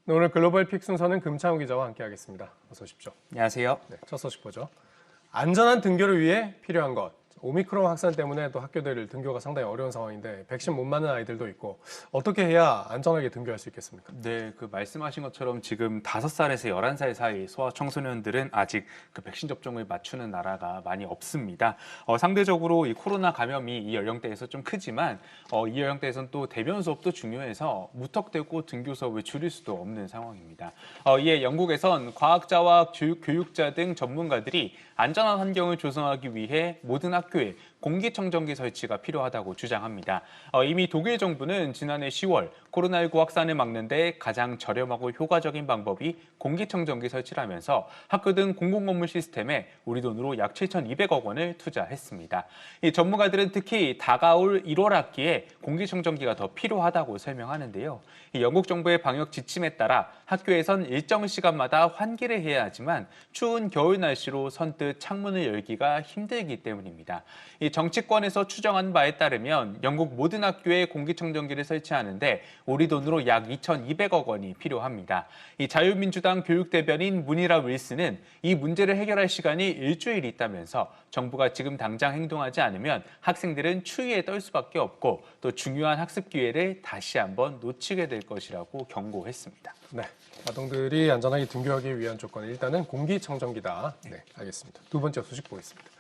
네, 오늘 글로벌 픽 순서는 금창우 기자와 함께하겠습니다. 어서 오십시오. 안녕하세요. 네, 첫 소식 보죠. 안전한 등교를 위해 필요한 것. 오미크론 확산 때문에 또 학교들 등교가 상당히 어려운 상황인데 백신 못 맞는 아이들도 있고 어떻게 해야 안전하게 등교할 수 있겠습니까? 네, 말씀하신 것처럼 지금 5살에서 11살 사이 소아 청소년들은 아직 백신 접종을 맞추는 나라가 많이 없습니다. 상대적으로 이 코로나 감염이 이 연령대에서 좀 크지만 이 연령대에서는 또 대면 수업도 중요해서 무턱대고 등교 수업을 줄일 수도 없는 상황입니다. 이에 영국에선 과학자와 교육자 등 전문가들이 안전한 환경을 조성하기 위해 모든 학교에 공기청정기 설치가 필요하다고 주장합니다. 이미 독일 정부는 지난해 10월 코로나19 확산을 막는 데 가장 저렴하고 효과적인 방법이 공기청정기 설치라면서 학교 등 공공건물 시스템에 우리 돈으로 약 7,200억 원을 투자했습니다. 이 전문가들은 특히 다가올 1월 학기에 공기청정기가 더 필요하다고 설명하는데요. 이 영국 정부의 방역 지침에 따라 학교에선 일정 시간마다 환기를 해야 하지만 추운 겨울 날씨로 선뜻 창문을 열기가 힘들기 때문입니다. 이 정치권에서 추정한 바에 따르면 영국 모든 학교에 공기청정기를 설치하는데 우리 돈으로 약 2,200억 원이 필요합니다. 이 자유민주당 교육대변인 무니라 윌슨은 이 문제를 해결할 시간이 일주일 있다면서 정부가 지금 당장 행동하지 않으면 학생들은 추위에 떨 수밖에 없고 또 중요한 학습 기회를 다시 한번 놓치게 될 것이라고 경고했습니다. 네, 아동들이 안전하게 등교하기 위한 조건은 일단은 공기청정기다. 네, 알겠습니다. 두 번째 소식 보겠습니다.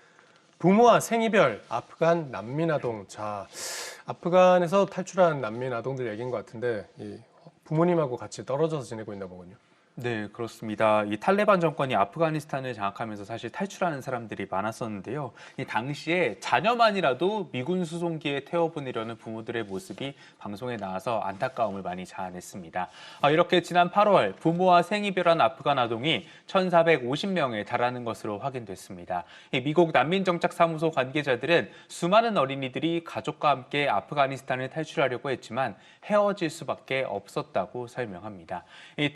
부모와 생이별, 아프간 난민 아동. 자, 아프간에서 탈출한 난민 아동들 얘기인 것 같은데 부모님하고 같이 떨어져서 지내고 있나 보군요. 네, 그렇습니다. 이 탈레반 정권이 아프가니스탄을 장악하면서 사실 탈출하는 사람들이 많았었는데요. 이 당시에 자녀만이라도 미군 수송기에 태워보내려는 부모들의 모습이 방송에 나와서 안타까움을 많이 자아냈습니다. 이렇게 지난 8월 부모와 생이별한 아프간 아동이 1,450명에 달하는 것으로 확인됐습니다. 이 미국 난민정착사무소 관계자들은 수많은 어린이들이 가족과 함께 아프가니스탄을 탈출하려고 했지만 헤어질 수밖에 없었다고 설명합니다.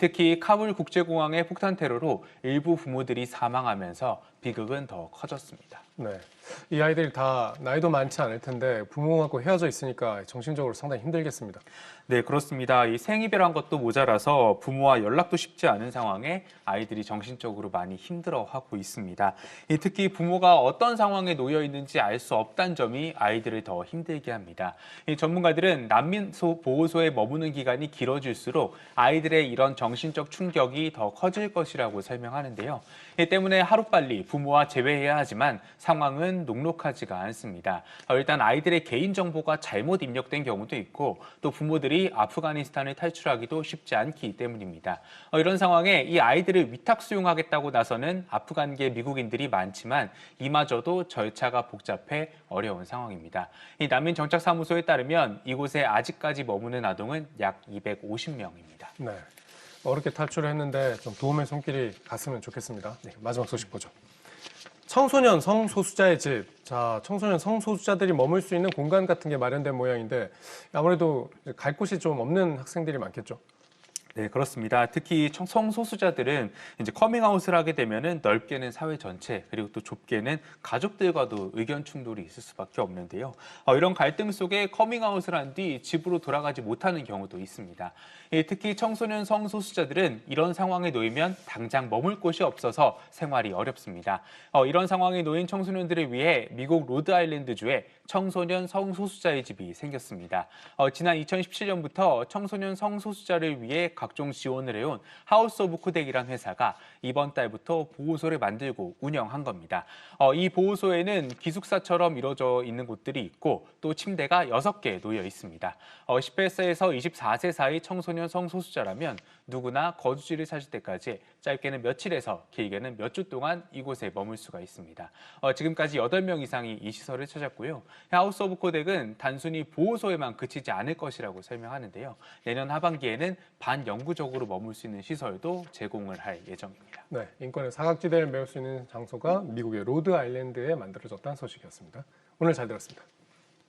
특히 카불 국제공항의 폭탄 테러로 일부 부모들이 사망하면서 비극은 더 커졌습니다. 네, 이 아이들이 다 나이도 많지 않을 텐데 부모하고 헤어져 있으니까 정신적으로 상당히 힘들겠습니다. 네, 그렇습니다. 이 생이별한 것도 모자라서 부모와 연락도 쉽지 않은 상황에 아이들이 정신적으로 많이 힘들어하고 있습니다. 특히 부모가 어떤 상황에 놓여 있는지 알 수 없다는 점이 아이들을 더 힘들게 합니다. 전문가들은 난민 보호소에 머무는 기간이 길어질수록 아이들의 이런 정신적 충격이 더 커질 것이라고 설명하는데요. 이 때문에 하루빨리 부모와 재회해야 하지만 상황은 녹록하지가 않습니다. 일단 아이들의 개인정보가 잘못 입력된 경우도 있고 또 부모들이 아프가니스탄을 탈출하기도 쉽지 않기 때문입니다. 이런 상황에 이 아이들을 위탁 수용하겠다고 나서는 아프간계 미국인들이 많지만 이마저도 절차가 복잡해 어려운 상황입니다. 이 난민정착사무소에 따르면 이곳에 아직까지 머무는 아동은 약 250명입니다. 네, 어렵게 탈출을 했는데 좀 도움의 손길이 갔으면 좋겠습니다. 네, 마지막 소식 보죠. 청소년 성소수자의 집. 자, 청소년 성소수자들이 머물 수 있는 공간 같은 게 마련된 모양인데 아무래도 갈 곳이 좀 없는 학생들이 많겠죠. 네, 그렇습니다. 특히 성소수자들은 이제 커밍아웃을 하게 되면은 넓게는 사회 전체 그리고 또 좁게는 가족들과도 의견 충돌이 있을 수밖에 없는데요. 이런 갈등 속에 커밍아웃을 한 뒤 집으로 돌아가지 못하는 경우도 있습니다. 특히 청소년 성소수자들은 이런 상황에 놓이면 당장 머물 곳이 없어서 생활이 어렵습니다. 이런 상황에 놓인 청소년들을 위해 미국 로드아일랜드주에 청소년 성소수자의 집이 생겼습니다. 지난 2017년부터 청소년 성소수자를 위해 각종 지원을 해온 하우스 오브 코덱이란 회사가 이번 달부터 보호소를 만들고 운영한 겁니다. 이 보호소에는 기숙사처럼 이루어져 있는 곳들이 있고 또 침대가 6개 놓여 있습니다. 18세에서 24세 사이 청소년 성소수자라면 누구나 거주지를 찾을 때까지 짧게는 며칠에서 길게는 몇 주 동안 이곳에 머물 수가 있습니다. 지금까지 8명 이상이 이 시설을 찾았고요. 하우스 오브 코덱은 단순히 보호소에만 그치지 않을 것이라고 설명하는데요. 내년 하반기에는 반영구적으로 머물 수 있는 시설도 제공을 할 예정입니다. 네, 인권의 사각지대를 메울 수 있는 장소가 미국의 로드 아일랜드에 만들어졌다는 소식이었습니다. 오늘 잘 들었습니다.